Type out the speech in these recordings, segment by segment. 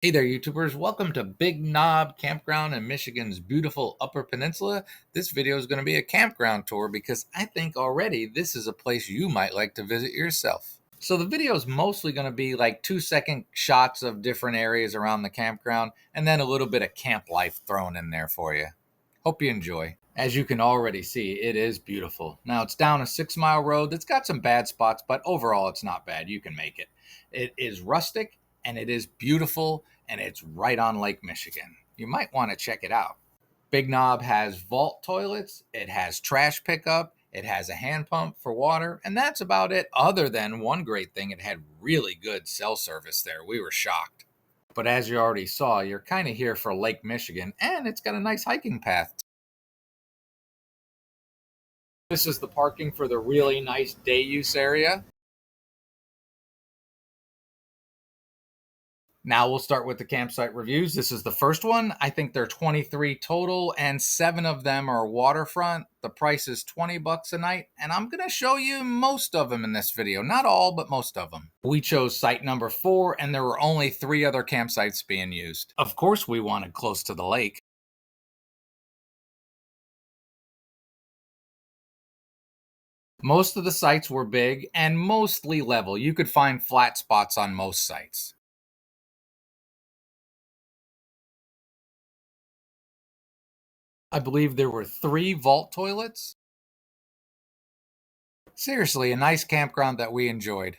Hey there, YouTubers. Welcome to Big Knob Campground in Michigan's beautiful Upper Peninsula. This video is going to be a campground tour because I think already this is a place you might like to visit yourself. So the video is mostly going to be like 2-second shots of different areas around the campground and then a little bit of camp life thrown in there for you. Hope you enjoy. As you can already see, it is beautiful. Now it's down a 6-mile road that's got some bad spots, but overall it's not bad. You can make it. It is rustic and it is beautiful and it's right on Lake Michigan. You might want to check it out. Big Knob has vault toilets, it has trash pickup, it has a hand pump for water, and that's about it. Other than one great thing, it had really good cell service there. We were shocked. But as you already saw, you're kind of here for Lake Michigan, and it's got a nice hiking path. This is the parking for the really nice day use area. Now we'll start with the campsite reviews. This is the first one. I think there are 23 total and 7 of them are waterfront. The price is $20 a night and I'm going to show you most of them in this video. Not all, but most of them. We chose site number 4 and there were only 3 other campsites being used. Of course we wanted close to the lake. Most of the sites were big and mostly level. You could find flat spots on most sites. I believe there were 3 vault toilets. Seriously, a nice campground that we enjoyed.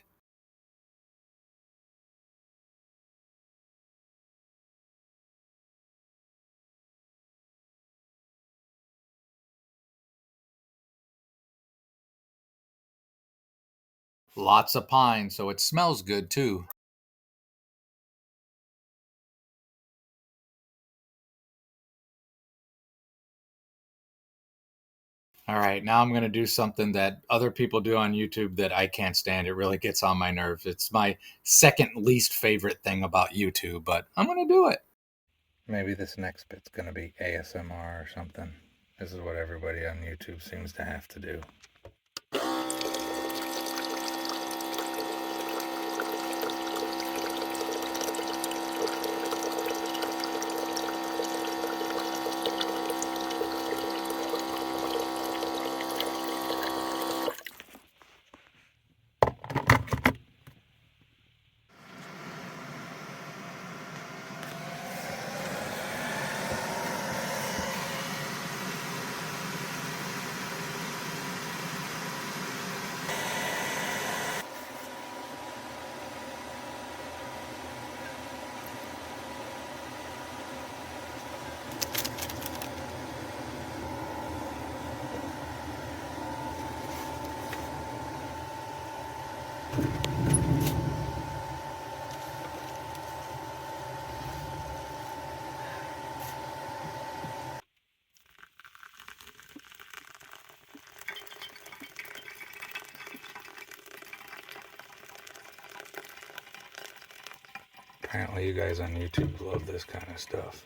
Lots of pine, so it smells good too. All right, now I'm going to do something that other people do on YouTube that I can't stand. It really gets on my nerves. It's my second least favorite thing about YouTube, but I'm going to do it. Maybe this next bit's going to be ASMR or something. This is what everybody on YouTube seems to have to do. Apparently you guys on YouTube love this kind of stuff.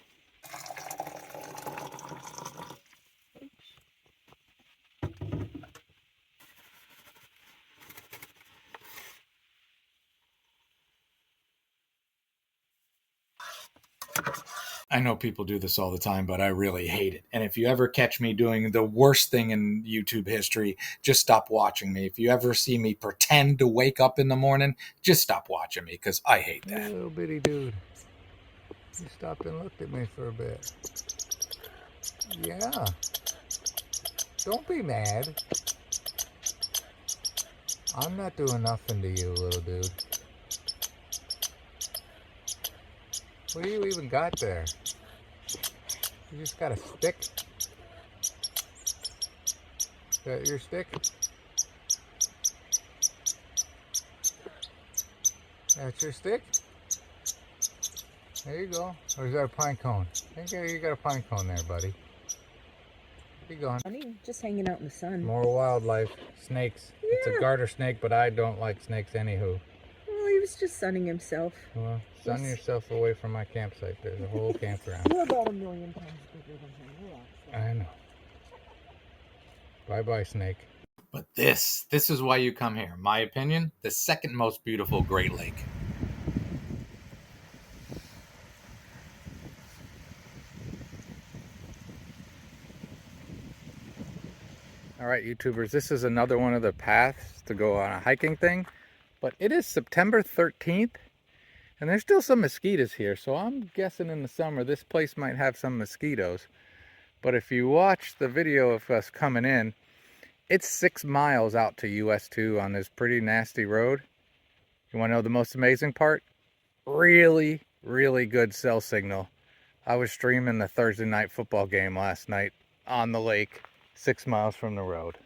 I know people do this all the time, but I really hate it. And if you ever catch me doing the worst thing in YouTube history, just stop watching me. If you ever see me pretend to wake up in the morning, just stop watching me because I hate that. Hey, little bitty dude. You stopped and looked at me for a bit. Yeah. Don't be mad. I'm not doing nothing to you, little dude. What do you even got there? You just got a stick? Is that your stick? That's your stick? There you go. Or is that a pine cone? I think you got a pine cone there, buddy. Be gone. Just hanging out in the sun. More wildlife. Snakes. Yeah. It's a garter snake, but I don't like snakes anywho. Well, he was just sunning himself. Well, sun yourself away from my campsite. There's a whole campground. You're about 1,000,000 times bigger than him. So. I know. Bye-bye, snake. But this is why you come here. My opinion, the second most beautiful Great Lake. All right, YouTubers, this is another one of the paths to go on a hiking thing, but it is September 13th, and there's still some mosquitoes here, so I'm guessing in the summer this place might have some mosquitoes. But if you watch the video of us coming in, it's 6 miles out to US 2 on this pretty nasty road. You want to know the most amazing part? Really, really good cell signal. I was streaming the Thursday night football game last night on the lake, 6 miles from the road.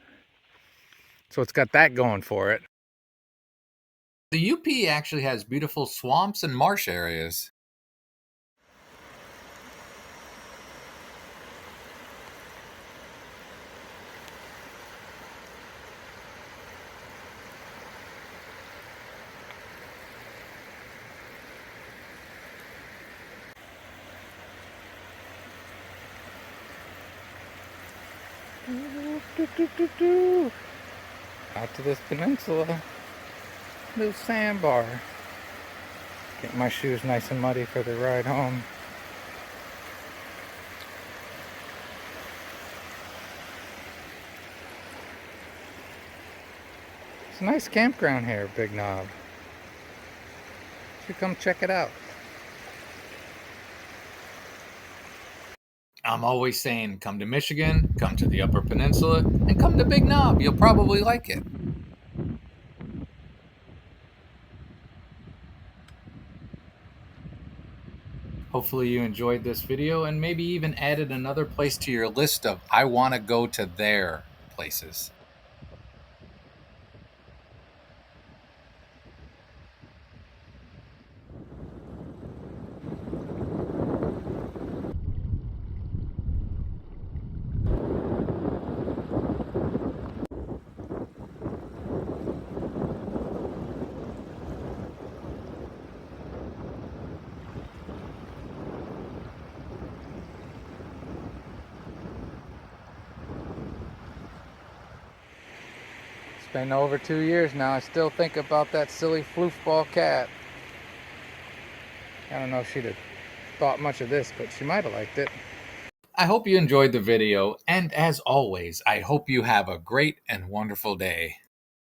So it's got that going for it. The UP actually has beautiful swamps and marsh areas. Out to this peninsula. Little sandbar. Get my shoes nice and muddy for the ride home. It's a nice campground here, Big Knob. You should come check it out. I'm always saying, come to Michigan, come to the Upper Peninsula, and come to Big Knob. You'll probably like it. Hopefully you enjoyed this video and maybe even added another place to your list of I want to go to their places. It's been over 2 years now. I still think about that silly floofball cat. I don't know if she'd have thought much of this, but she might have liked it. I hope you enjoyed the video, and as always, I hope you have a great and wonderful day.